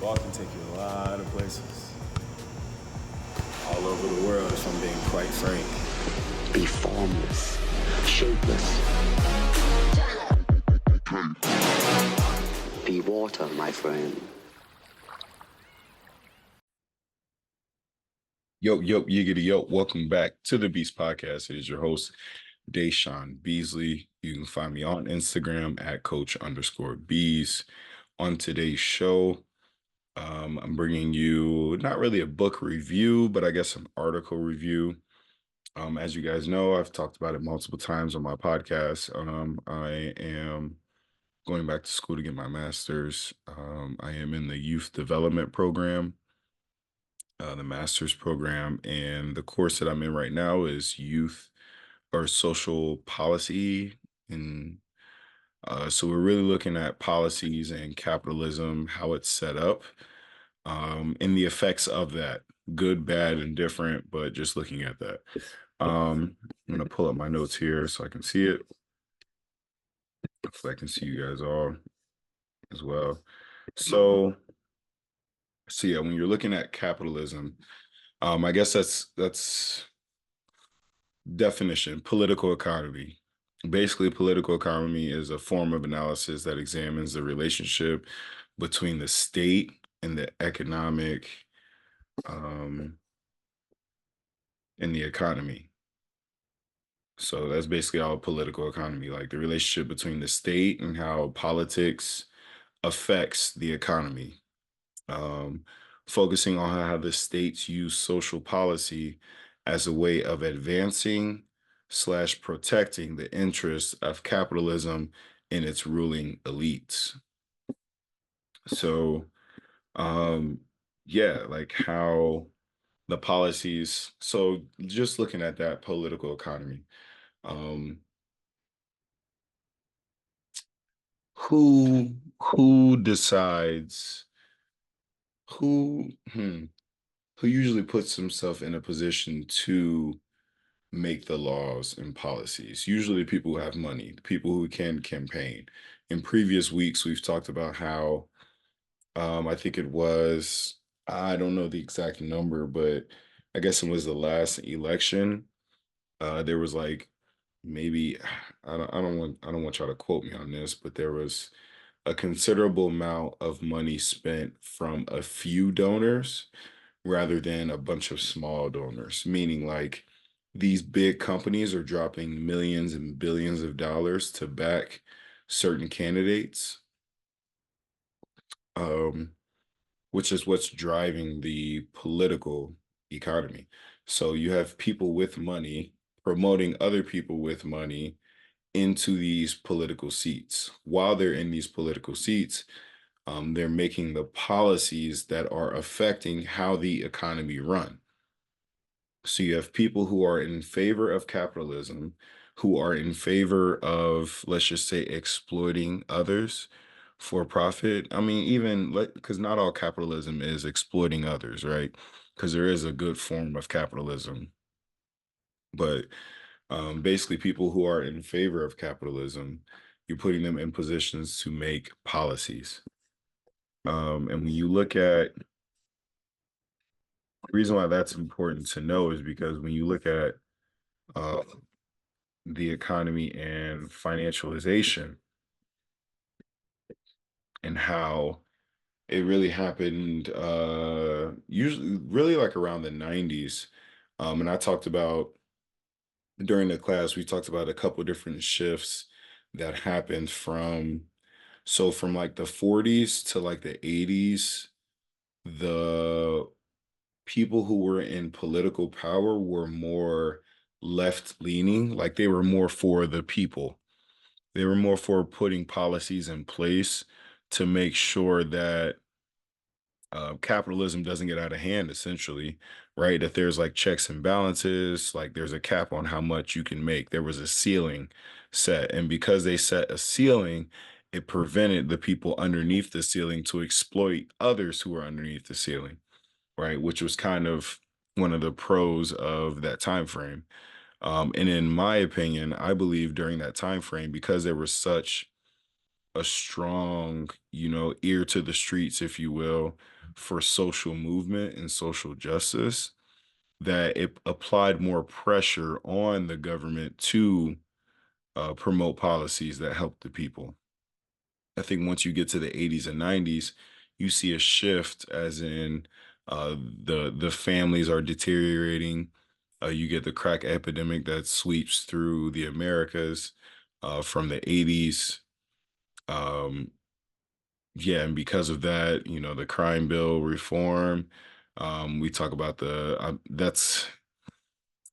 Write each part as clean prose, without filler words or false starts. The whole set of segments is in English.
Walk can take you a lot of places. All over the world, if I'm being quite frank. Be formless, shapeless. Be water, my friend. Yo, yiggity, yo. Welcome back to the Beast Podcast. It is your host, Deshaun Beasley. You can find me on Instagram at coach_bees. On today's show, I'm bringing you not really a book review, but I guess an article review. As you guys know, I've talked about it multiple times on my podcast. I am going back to school to get my master's. I am in the youth development program, the master's program, and the course that I'm in right now is youth or social policy. And so we're really looking at policies and capitalism, how it's set up, and the effects of that, good, bad, and different, but just looking at that. I'm going to pull up my notes here so I can see it. Hopefully I can see you guys all as well. So yeah, when you're looking at capitalism, I guess that's definition, political economy. Basically, political economy is a form of analysis that examines the relationship between the state and the economic and the economy. So that's basically all political economy, like the relationship between the state and how politics affects the economy. Um, Focusing on how the states use social policy as a way of advancing slash protecting the interests of capitalism and its ruling elites. So, um, yeah, like how the policies. So, just looking at that political economy, um, who decides who hmm, who usually puts himself in a position to make the laws and policies. Usually people who have money, people who can campaign. In previous weeks, we've talked about how I think it was, I don't know the exact number, but I guess it was the last election. There was like maybe I don't want y'all to quote me on this, but there was a considerable amount of money spent from a few donors rather than a bunch of small donors, meaning like these big companies are dropping millions and billions of dollars to back certain candidates, um, which is what's driving the political economy. So you have people with money promoting other people with money into these political seats. While they're in these political seats, they're making the policies that are affecting how the economy run. So you have people who are in favor of capitalism, who are in favor of, let's just say, exploiting others for profit. I mean, even because not all capitalism is exploiting others, right? Because there is a good form of capitalism, but basically, people who are in favor of capitalism, you're putting them in positions to make policies. And when you look at the reason why that's important to know is because when you look at uh, the economy and financialization and how it really happened usually really like around the 90s. And I talked about during the class, we talked about a couple different shifts that happened from like the 40s to like the 80s. The people who were in political power were more left leaning, like they were more for the people. They were more for putting policies in place to make sure that capitalism doesn't get out of hand, essentially, right? That there's like checks and balances, like there's a cap on how much you can make. There was a ceiling set. And because they set a ceiling, it prevented the people underneath the ceiling to exploit others who are underneath the ceiling, right? Which was kind of one of the pros of that time frame. And in my opinion, I believe during that time frame, because there was such a strong, ear to the streets, if you will, for social movement and social justice, that it applied more pressure on the government to promote policies that help the people. I think once you get to the 80s and 90s, you see a shift, as in the families are deteriorating. You get the crack epidemic that sweeps through the Americas from the 80s. Um, yeah, and because of that, the crime bill reform. We talk about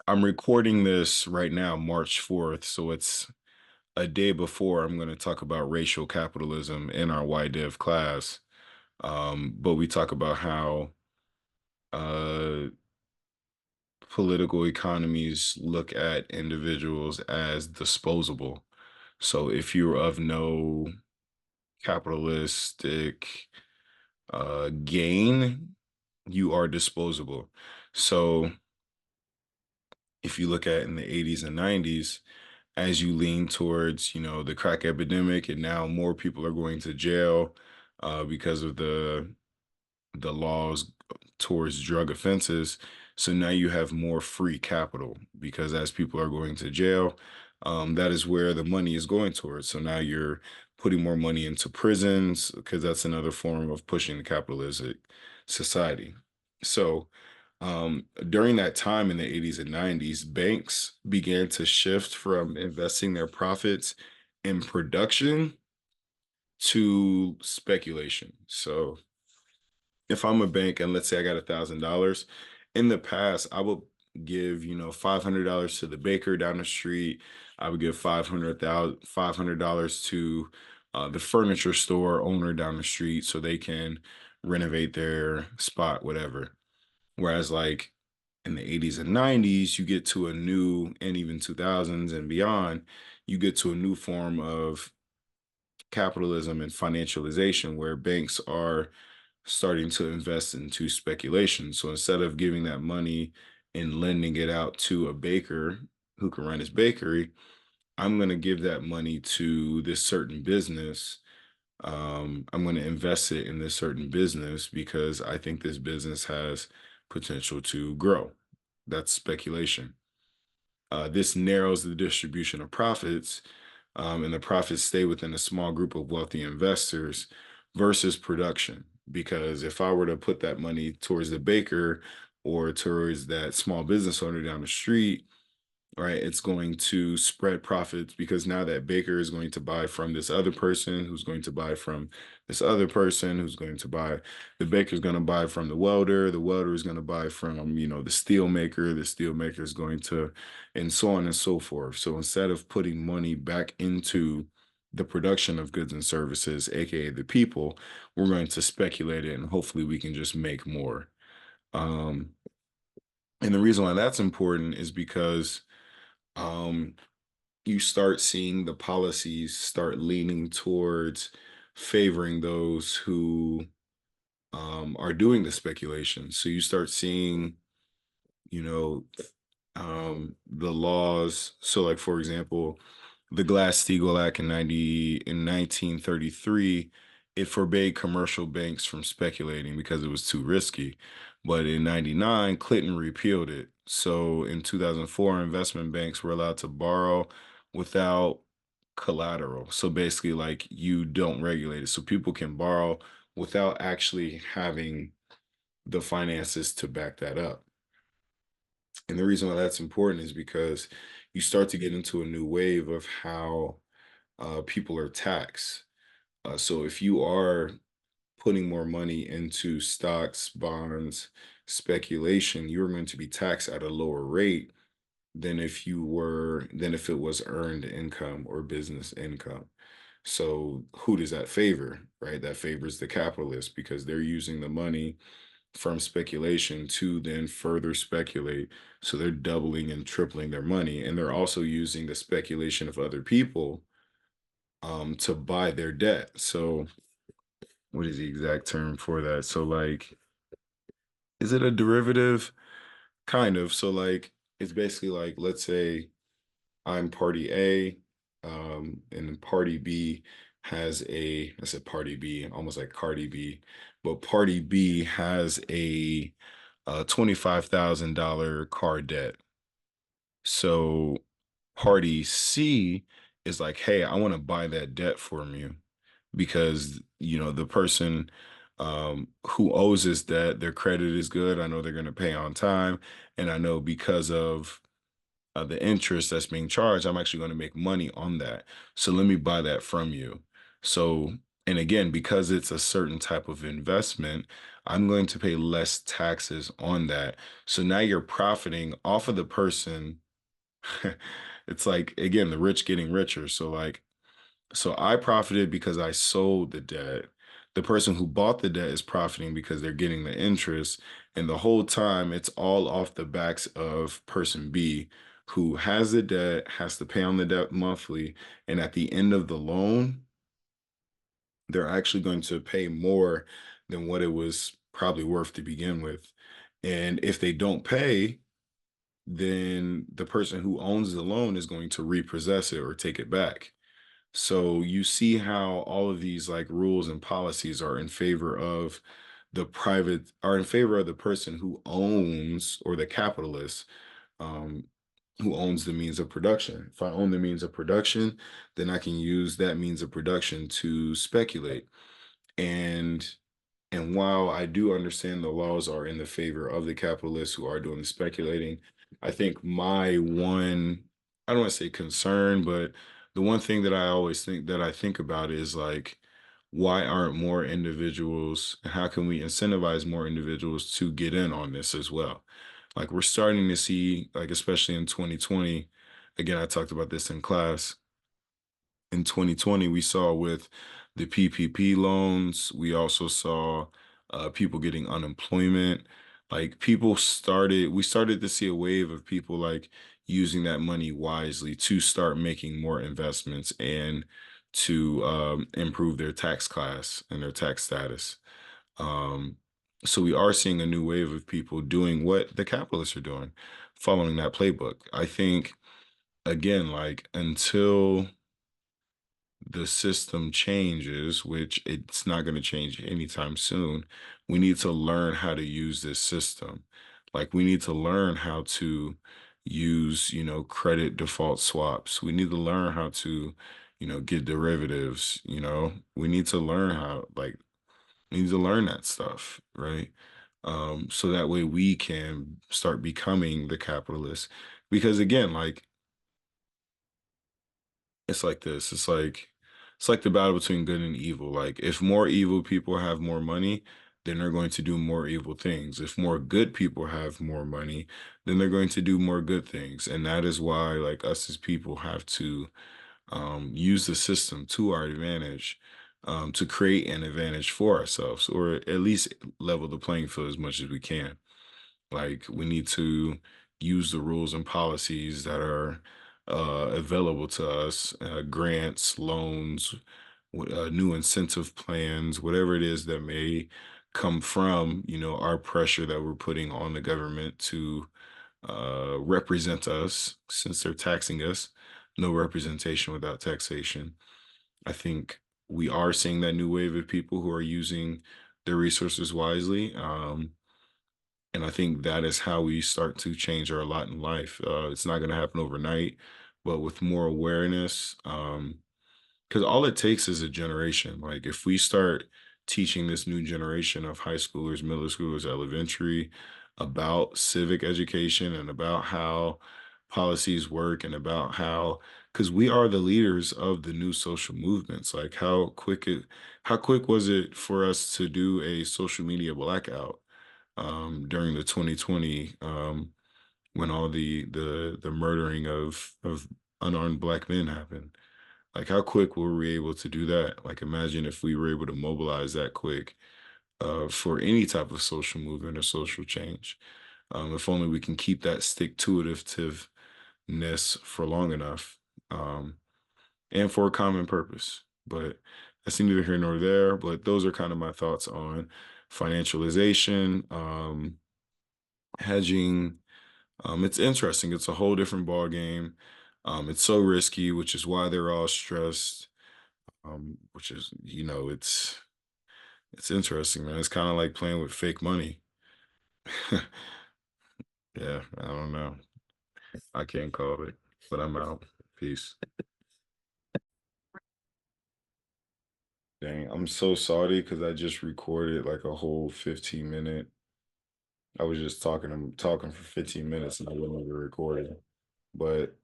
I'm recording this right now, March 4th, so it's a day before I'm going to talk about racial capitalism in our YDEV class. But we talk about how uh, political economies look at individuals as disposable. So if you're of no capitalistic gain, you are disposable. So if you look at in the 80s and 90s, as you lean towards, the crack epidemic, and now more people are going to jail because of the laws towards drug offenses. So now you have more free capital, because as people are going to jail, that is where the money is going towards. So now you're putting more money into prisons, because that's another form of pushing the capitalistic society. So during that time in the 80s and 90s, banks began to shift from investing their profits in production to speculation. So if I'm a bank and let's say I got $1,000, in the past, I would give, $500 to the baker down the street. I would give $500 to the furniture store owner down the street so they can renovate their spot, whatever. Whereas like in the 80s and 90s, you get to a new, and even 2000s and beyond, you get to a new form of capitalism and financialization, where banks are starting to invest into speculation. So instead of giving that money and lending it out to a baker who can run his bakery, I'm going to give that money to this certain business. I'm going to invest it in this certain business because I think this business has potential to grow. That's speculation. This narrows the distribution of profits, and the profits stay within a small group of wealthy investors versus production. Because if I were to put that money towards the baker or towards that small business owner down the street, right, it's going to spread profits, because now that baker is going to buy from this other person, who's going to buy from this other person, who's going to buy, the baker's going to buy from the welder is going to buy from, the steel maker is going to, and so on and so forth. So instead of putting money back into the production of goods and services, aka the people, we're going to speculate it, and hopefully we can just make more. Um, and the reason why that's important is because um, you start seeing the policies start leaning towards favoring those who are doing the speculation. So you start seeing, you know, the laws. So, like for example, the Glass-Steagall Act in 1933, it forbade commercial banks from speculating because it was too risky. But in 99, Clinton repealed it. So in 2004, investment banks were allowed to borrow without collateral. So basically, like, you don't regulate it. So people can borrow without actually having the finances to back that up. And the reason why that's important is because you start to get into a new wave of how people are taxed. So if you are putting more money into stocks, bonds, speculation, you're going to be taxed at a lower rate than if it was earned income or business income. So who does that favor, right? That favors the capitalists, because they're using the money from speculation to then further speculate. So they're doubling and tripling their money. And they're also using the speculation of other people to buy their debt. So what is the exact term for that? So like, is it a derivative? Kind of. So like, it's basically like, let's say I'm party A, and party B has I said Party B, almost like Cardi B, but Party B has a $25,000 car debt. So Party C is like, hey, I want to buy that debt from you because the person who owes this debt, their credit is good. I know they're going to pay on time, and I know because of the interest that's being charged, I'm actually going to make money on that. So let me buy that from you. So, and again, because it's a certain type of investment, I'm going to pay less taxes on that. So now you're profiting off of the person. It's like, again, the rich getting richer. So I profited because I sold the debt. The person who bought the debt is profiting because they're getting the interest. And the whole time, it's all off the backs of person B, who has the debt, has to pay on the debt monthly. And at the end of the loan, they're actually going to pay more than what it was probably worth to begin with. And if they don't pay, then the person who owns the loan is going to repossess it or take it back. So you see how all of these like rules and policies are in favor of are in favor of the person who owns, or the capitalist, um, who owns the means of production. If I own the means of production, then I can use that means of production to speculate. And while I do understand the laws are in the favor of the capitalists who are doing the speculating, I think I don't want to say concern, but the one thing that I think about is like, why aren't more individuals, and how can we incentivize more individuals to get in on this as well? Like we're starting to see, like, especially in 2020, again, I talked about this in class. In 2020, we saw with the PPP loans, we also saw people getting unemployment. Like we started to see a wave of people like using that money wisely to start making more investments and to improve their tax class and their tax status. Um, so we are seeing a new wave of people doing what the capitalists are doing, following that playbook. I think, again, like until the system changes, which it's not going to change anytime soon, we need to learn how to use this system. Like we need to learn how to use, credit default swaps. We need to learn how to, get derivatives, we need to learn we need to learn that stuff, right? So that way we can start becoming the capitalist. Because again, like it's like this. It's like the battle between good and evil. Like if more evil people have more money, then they're going to do more evil things. If more good people have more money, then they're going to do more good things. And that is why like us as people have to use the system to our advantage, to create an advantage for ourselves, or at least level the playing field as much as we can. Like we need to use the rules and policies that are available to us, grants, loans, new incentive plans, whatever it is that may come from, our pressure that we're putting on the government to represent us since they're taxing us. No representation without taxation. I think we are seeing that new wave of people who are using their resources wisely. And I think that is how we start to change our lot in life. It's not going to happen overnight, but with more awareness, because all it takes is a generation. Like if we start teaching this new generation of high schoolers, middle schoolers, elementary about civic education and about how policies work and about because we are the leaders of the new social movements. Like how quick was it for us to do a social media blackout during the 2020 when all the murdering of unarmed black men happened? Like how quick were we able to do that? Like imagine if we were able to mobilize that quick for any type of social movement or social change. If only we can keep that stick-to-itiveness for long enough, and for a common purpose. But that's neither here nor there. But those are kind of my thoughts on financialization, hedging. It's interesting. It's a whole different ball game. It's so risky, which is why they're all stressed. which is, it's interesting, man. It's kind of like playing with fake money. Yeah, I don't know. I can't call it, but I'm out. Peace. Dang, I'm so sorry because I just recorded like a whole 15-minute. I was just I'm talking for 15 minutes and I wasn't even recording. But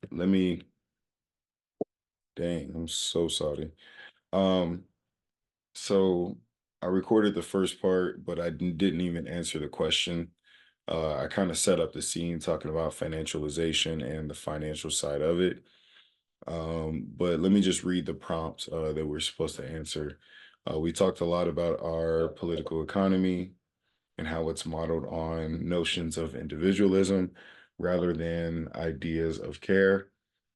dang, I'm so sorry. Um, so I recorded the first part, but I didn't even answer the question. I kind of set up the scene talking about financialization and the financial side of it. But let me just read the prompt that we're supposed to answer. We talked a lot about our political economy and how it's modeled on notions of individualism rather than ideas of care.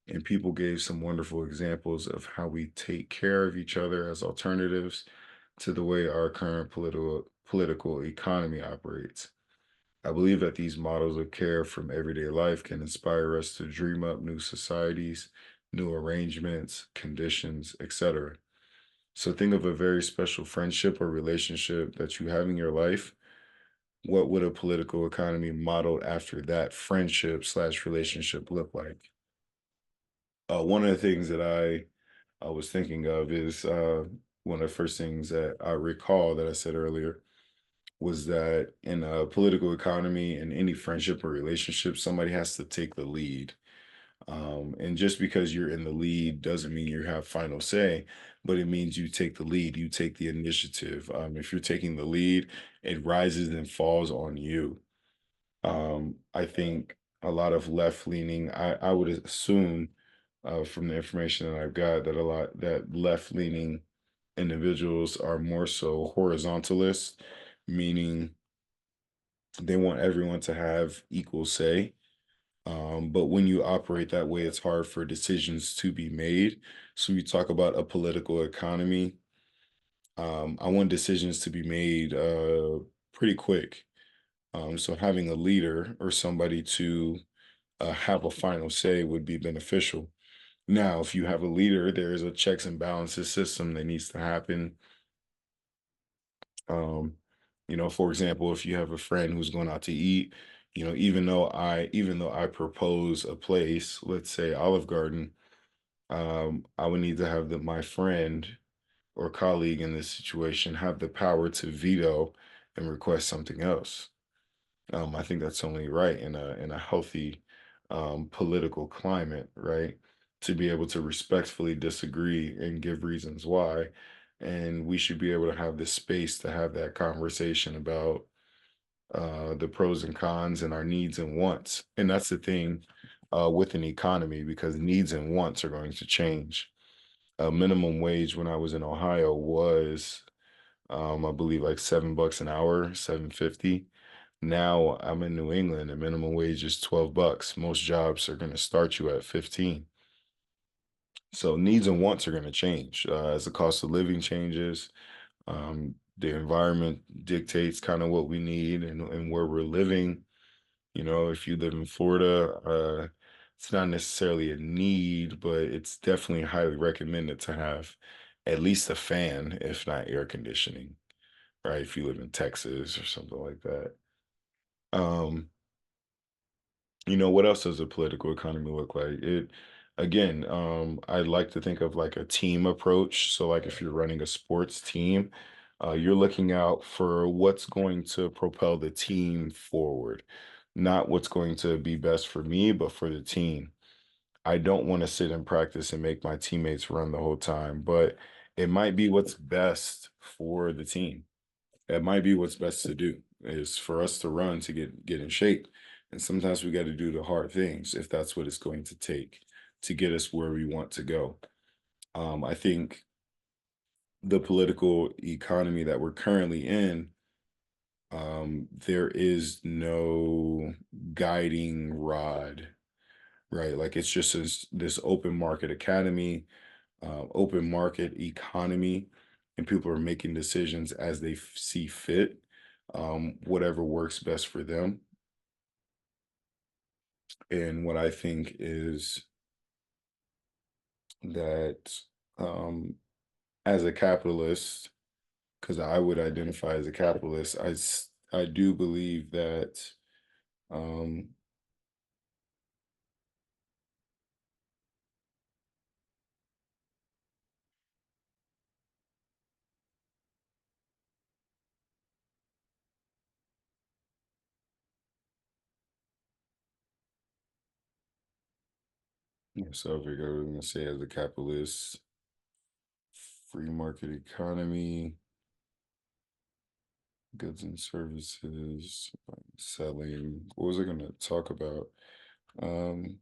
And people gave some wonderful examples of how we take care of each other as alternatives to the way our current political economy operates. I believe that these models of care from everyday life can inspire us to dream up new societies, new arrangements, conditions, etc. So think of a very special friendship or relationship that you have in your life. What would a political economy modeled after that friendship / relationship look like? One of the things that I was thinking of is one of the first things that I recall that I said earlier was that in a political economy and any friendship or relationship, somebody has to take the lead. And just because you're in the lead doesn't mean you have final say, but it means you take the lead, you take the initiative. If you're taking the lead, it rises and falls on you. I think a lot of left leaning, I would assume from the information that I've got that a lot that left leaning individuals are more so horizontalists, meaning they want everyone to have equal say. But when you operate that way, it's hard for decisions to be made. So you talk about a political economy. I want decisions to be made pretty quick. So having a leader or somebody to have a final say would be beneficial. Now, if you have a leader, there is a checks and balances system that needs to happen. Um, for example, if you have a friend who's going out to eat, even though I propose a place, let's say Olive Garden, I would need to have my friend or colleague in this situation have the power to veto and request something else. I think that's only right in a healthy political climate, right? To be able to respectfully disagree and give reasons why. And we should be able to have the space to have that conversation about the pros and cons and our needs and wants. And that's the thing with an economy because needs and wants are going to change. Minimum wage when I was in Ohio was, I believe, like $7 an hour, 7.50. Now I'm in New England and minimum wage is $12. Most jobs are going to start you at 15. So needs and wants are going to change as the cost of living changes. The environment dictates kind of what we need and where we're living. If you live in Florida, it's not necessarily a need, but it's definitely highly recommended to have at least a fan, if not air conditioning, right? If you live in Texas or something like that. Um, what else does a political economy look like? Again, I like to think of like a team approach. So, like if you're running a sports team, you're looking out for what's going to propel the team forward, not what's going to be best for me, but for the team. I don't want to sit in practice and make my teammates run the whole time, but it might be what's best for the team. That might be what's best to do is for us to run to get in shape. And sometimes we got to do the hard things if that's what it's going to take to get us where we want to go. I think the political economy that we're currently in, there is no guiding rod, right? Like it's just this open market academy, open market economy, and people are making decisions as they see fit, whatever works best for them. And what I think is that um, as a capitalist, because I would identify as a capitalist, I do believe that um, so if you're going to say as a capitalist, free market economy, goods and services, selling. What was I going to talk about? Um,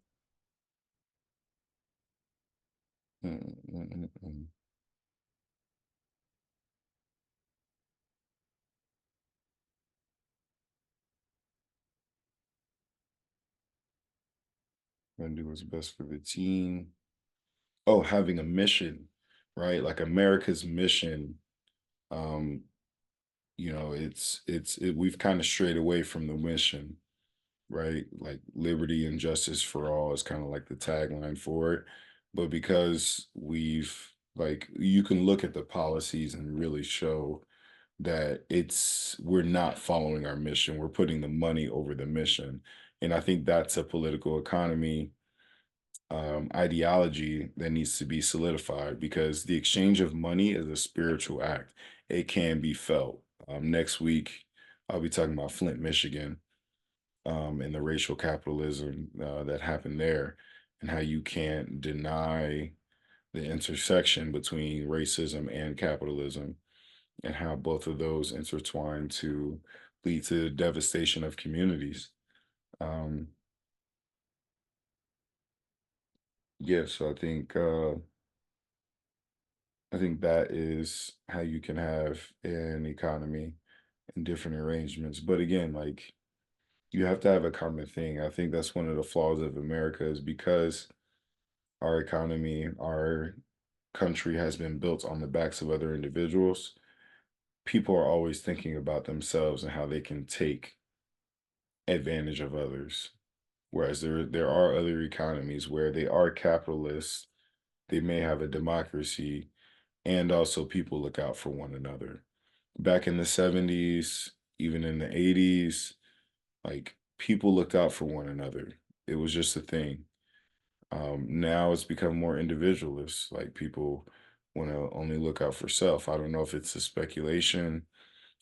mm, mm, mm, mm. Gonna do what's best for the team. Oh, having a mission, right? Like America's mission. Um, we've kind of strayed away from the mission, right? Like liberty and justice for all is kind of like the tagline for it. But because you can look at the policies and really show that we're not following our mission. We're putting the money over the mission. And I think that's a political economy ideology that needs to be solidified because the exchange of money is a spiritual act. It can be felt. Next week, I'll be talking about Flint, Michigan, and the racial capitalism that happened there, and how you can't deny the intersection between racism and capitalism, and how both of those intertwine to lead to the devastation of communities. Um, yeah, so I think that is how you can have an economy and different arrangements. But again, like you have to have a common thing. I think that's one of the flaws of America is because our economy, our country has been built on the backs of other individuals. People are always thinking about themselves and how they can take advantage of others. Whereas there are other economies where they are capitalists, they may have a democracy, and also people look out for one another. Back in the 70s, even in the 80s, like people looked out for one another. It was just a thing. Now it's become more individualist. Like people want to only look out for self. I don't know if it's a speculation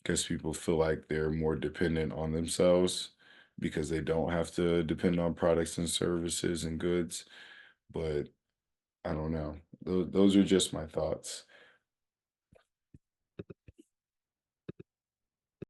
because people feel like they're more dependent on themselves because they don't have to depend on products and services and goods. But I don't know. Those are just my thoughts.